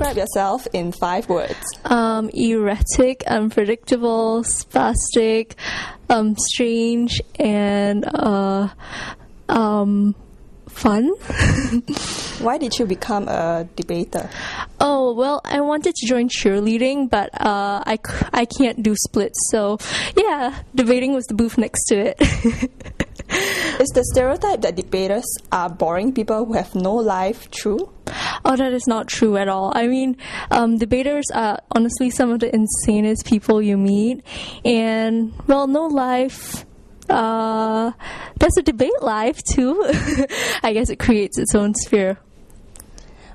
Describe yourself in 5 words. Erratic, unpredictable, spastic, strange, and fun. Why did you become a debater? Oh, well, I wanted to join cheerleading, but I can't do splits, so yeah, debating was the booth next to it. Is the stereotype that debaters are boring people who have no life true? Oh, that is not true at all. I mean, debaters are honestly some of the insanest people you meet, and, well, no life. There's a debate life too. I guess it creates its own sphere.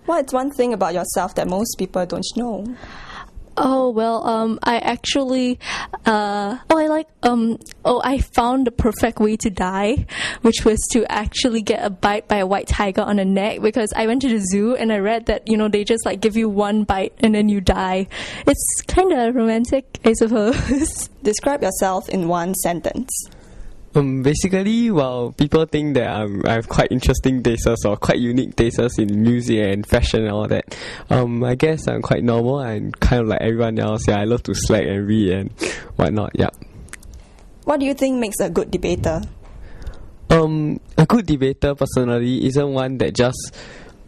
What's one thing about yourself that most people don't know? Oh, well, I actually, I found the perfect way to die, which was to actually get a bite by a white tiger on the neck, because I went to the zoo and I read that, they just give you one bite and then you die. It's kind of romantic, I suppose. Describe yourself in 1 sentence. Basically, well, people think that I have quite interesting tastes or quite unique tastes in music and fashion and all that. I guess I'm quite normal and kind of like everyone else. Yeah, I love to slack and read and whatnot. Yeah. What do you think makes a good debater? A good debater personally isn't one that just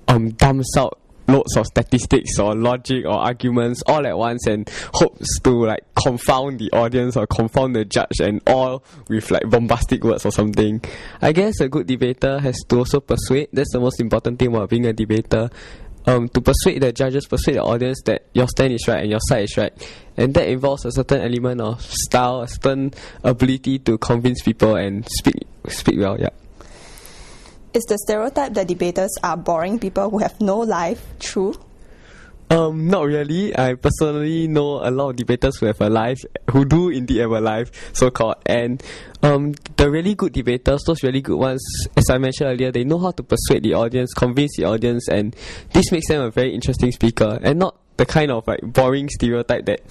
dumps out loads of statistics or logic or arguments all at once and hopes to confound the audience or confound the judge, and all with bombastic words or something. I guess a good debater has to also persuade. That's the most important thing about being a debater. To persuade the judges, persuade the audience that your stand is right and your side is right. And that involves a certain element of style, a certain ability to convince people and speak well, yeah. Is the stereotype that debaters are boring people who have no life true? Not really. I personally know a lot of debaters who have a life, who do indeed have a life, so-called. And the really good debaters, those really good ones, as I mentioned earlier, they know how to persuade the audience, convince the audience, and this makes them a very interesting speaker, and not the kind of boring stereotype that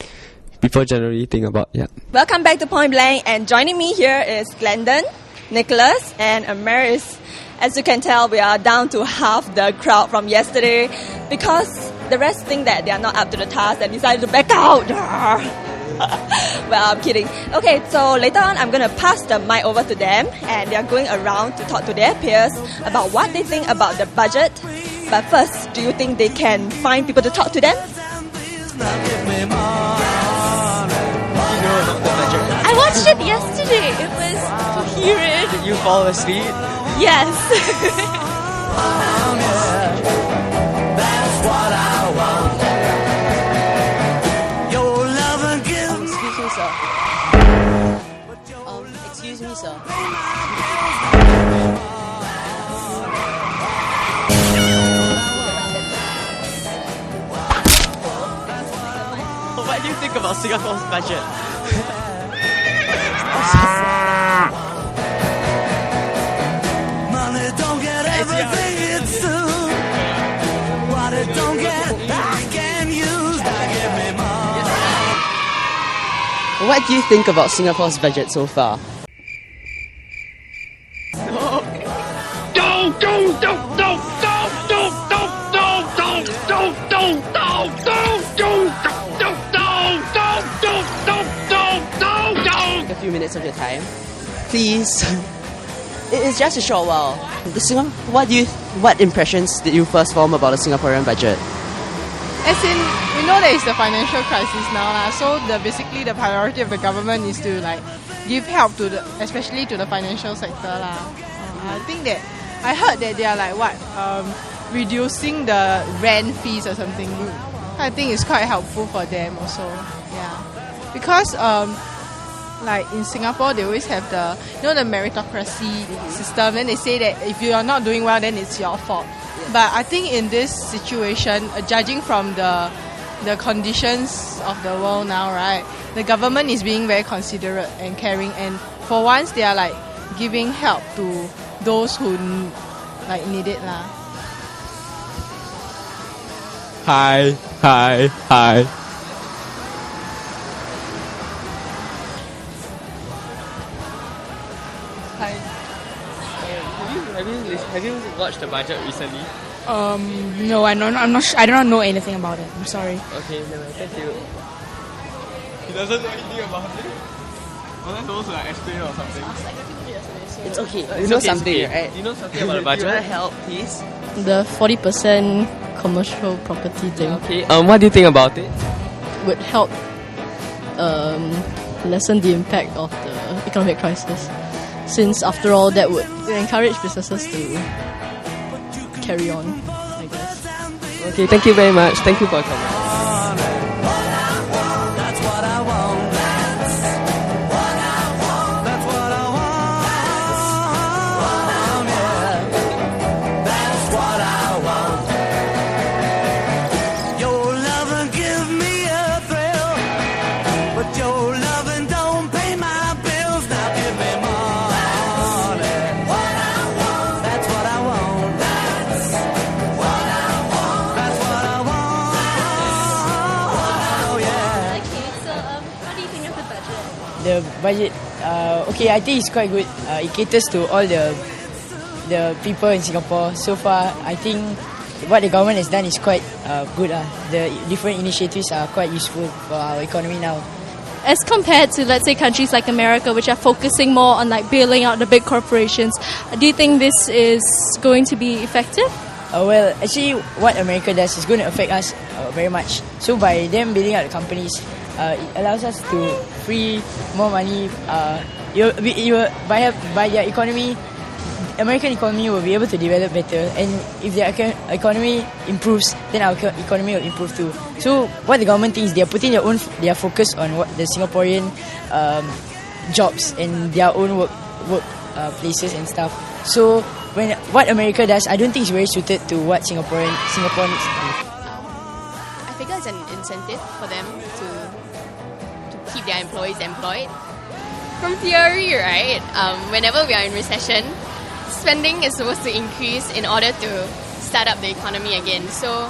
people generally think about. Yeah. Welcome back to Point Blank, and joining me here is Glendon, Nicholas, and Amaris. As you can tell, we are down to half the crowd from yesterday because the rest think that they are not up to the task and decided to back out. Well, I'm kidding. Okay, so later on, I'm going to pass the mic over to them, and they are going around to talk to their peers about what they think about the budget. But first, do you think they can find people to talk to them? I watched it yesterday. It was coherent. Did you fall asleep? Yes. That's what I want. Your love gives. Excuse me, sir. What do you think about Singapore's budget? Money don't get everything it's due. What it don't get, I can use. Now give me more. What do you think about Singapore's budget so far? A few minutes of your time, please. It's just a short while. What impressions did you first form about the Singaporean budget? As in, we know there is the financial crisis now, so basically the priority of the government is to give help to especially to the financial sector. I think that I heard that they are reducing the rent fees or something. I think it's quite helpful for them also. Yeah, because in Singapore, they always have the meritocracy system, and they say that if you are not doing well, then it's your fault. But I think in this situation, judging from the conditions of the world now, right, the government is being very considerate and caring, and for once they are giving help to those who need it lah. Hi. Have you watched the budget recently? No, I'm not. I do not know anything about it. I'm sorry. Okay, no, thank you. He doesn't know anything about it. Was I supposed to like explain or something? It's okay. It's You know okay, it's something, okay. right? You know something about the You want to budget? help, please? The 40% commercial property thing Okay. What do you think about it? would help lessen the impact of the economic crisis. Since after all, that would encourage businesses to carry on, I guess. Okay, thank you very much. Thank you for coming. That's what I want. That's what I want. That's what I want. Yeah. That's what I want. Your loving give me a thrill, but your loving don't pay my bills. Now give me money. What I want. That's what I want. That's what I want. That's what I want. Oh yeah. Okay, so what do you think of the budget? The budget, okay, I think it's quite good. It caters to all the people in Singapore. So far, I think what the government has done is quite good. The different initiatives are quite useful for our economy now. As compared to, let's say, countries like America, which are focusing more on like bailing out the big corporations, do you think this is going to be effective? Well, actually, what America does is going to affect us very much. So by them building out the companies, it allows us to free more money. By their economy, American economy will be able to develop better, and if their economy improves, then our economy will improve too. So what the government thinks, they are putting their focus on what the Singaporean jobs and their own work places and stuff. So what America does, I don't think is very suited to what Singapore needs to do. I figure it's an incentive for them to keep their employees employed. From theory, right, whenever we are in recession, spending is supposed to increase in order to start up the economy again. So,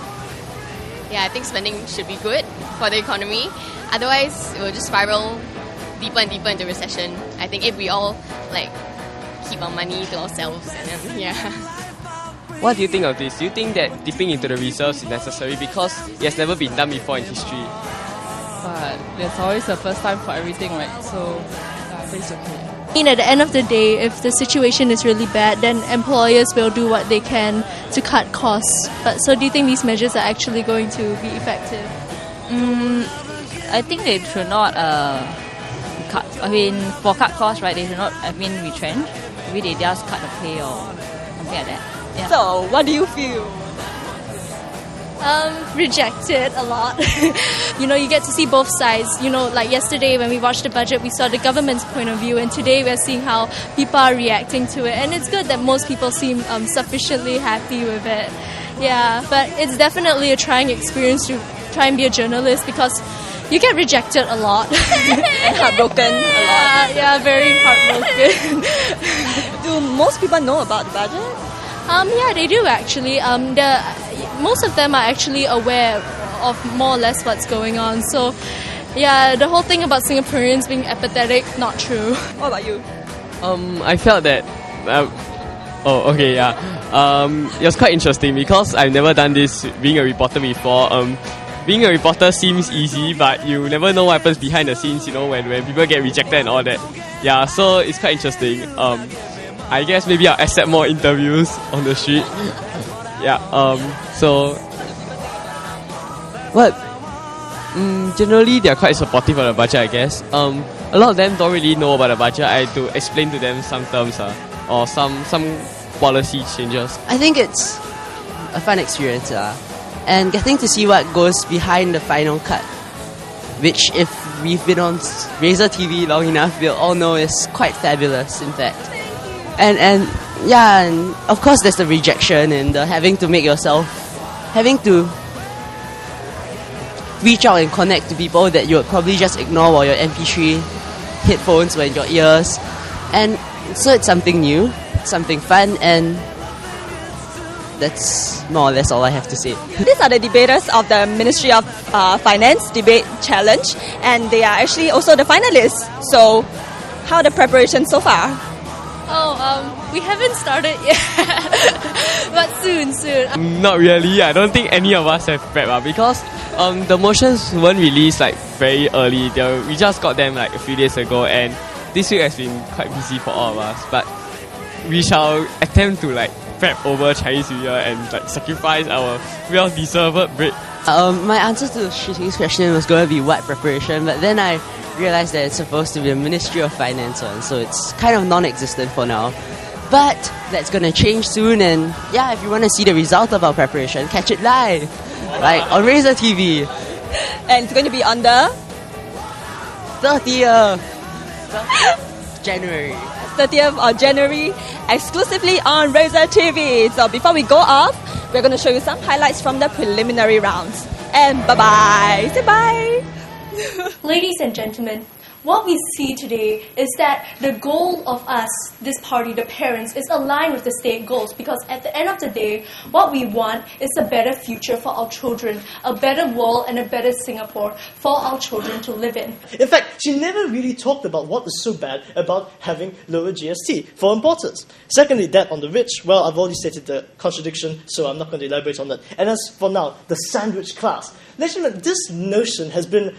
yeah, I think spending should be good for the economy. Otherwise, it will just spiral deeper and deeper into recession. I think if we all keep our money to ourselves, and then, yeah. What do you think of this? Do you think that dipping into the reserves is necessary because it has never been done before in history? But there's always a first time for everything, right? So, I think it's okay. I mean, at the end of the day, if the situation is really bad, then employers will do what they can to cut costs. But so do you think these measures are actually going to be effective? I think they should not cut. I mean, for cut costs, right? They should not. Retrench. Maybe they just cut the pay or something like that. Yeah. So, what do you feel? Rejected a lot. You get to see both sides. Like yesterday when we watched the budget, we saw the government's point of view, and today we're seeing how people are reacting to it. And it's good that most people seem sufficiently happy with it. Yeah, but it's definitely a trying experience to try and be a journalist because you get rejected a lot. And heartbroken a lot. Yeah, very heartbroken. Do most people know about the budget? Yeah, they do actually. Most of them are actually aware of more or less what's going on. So, yeah, the whole thing about Singaporeans being apathetic, not true. What about you? I felt that. It was quite interesting because I've never done this being a reporter before. Being a reporter seems easy, but you never know what happens behind the scenes. When people get rejected and all that. Yeah, so it's quite interesting. I guess maybe I'll accept more interviews on the street. Yeah. Generally they're quite supportive of the budget, I guess. A lot of them don't really know about the budget. I had to explain to them some terms or some policy changes. I think it's a fun experience, and getting to see what goes behind the final cut, which if we've been on RazorTV long enough, we'll all know is quite fabulous, in fact. And of course there's the rejection and the having to reach out and connect to people that you would probably just ignore while your MP3 headphones were in your ears. And so it's something new, something fun, and that's more or less all I have to say. These are the debaters of the Ministry of Finance Debate Challenge, and they are actually also the finalists. So, how are the preparations so far? We haven't started yet, but soon. Not really. I don't think any of us have prep because the motions weren't released like very early. We just got them like a few days ago, and this week has been quite busy for all of us. But we shall attempt to like prep over Chinese New Year and like sacrifice our well-deserved break. My answer to Shiting's question was going to be what preparation, but then I realized that it's supposed to be a Ministry of Finance one, so it's kind of non-existent for now. But that's going to change soon, and yeah, if you want to see the result of our preparation, catch it live, like on RazorTV. And it's going to be on the 30th January. 30th of January, exclusively on RazorTV. So before we go off, we're going to show you some highlights from the preliminary rounds. And bye-bye. Say bye. Ladies and gentlemen, what we see today is that the goal of us, this party, the parents, is aligned with the state goals, because at the end of the day, what we want is a better future for our children, a better world and a better Singapore for our children to live in. In fact, she never really talked about what is so bad about having lower GST for importers. Secondly, that on the rich, well, I've already stated the contradiction, so I'm not going to elaborate on that. And as for now, the sandwich class. Ladies and gentlemen, this notion has been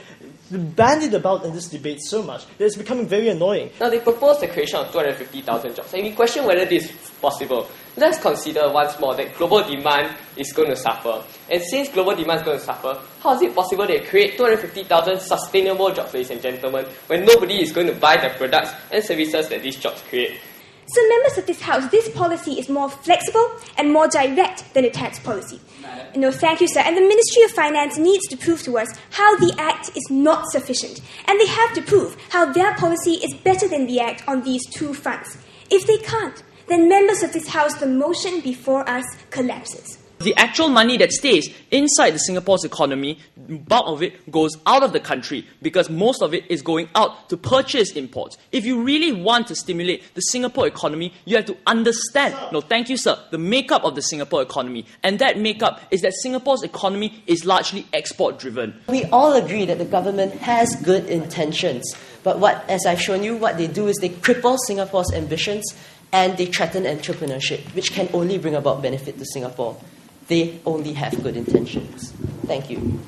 bandied about in this debate so much that it's becoming very annoying. Now they propose the creation of 250,000 jobs, and we question whether this is possible. Let's consider once more that global demand is going to suffer. And since global demand is going to suffer, how is it possible they create 250,000 sustainable jobs, ladies and gentlemen, when nobody is going to buy the products and services that these jobs create? So members of this House, this policy is more flexible and more direct than the tax policy. No, thank you, sir. And the Ministry of Finance needs to prove to us how the Act is not sufficient. And they have to prove how their policy is better than the Act on these two fronts. If they can't, then members of this House, the motion before us collapses. The actual money that stays inside the Singapore's economy, bulk of it goes out of the country because most of it is going out to purchase imports. If you really want to stimulate the Singapore economy, you have to understand, no, thank you, sir, the makeup of the Singapore economy. And that makeup is that Singapore's economy is largely export-driven. We all agree that the government has good intentions, but as I've shown you, what they do is they cripple Singapore's ambitions and they threaten entrepreneurship, which can only bring about benefit to Singapore. They only have good intentions. Thank you.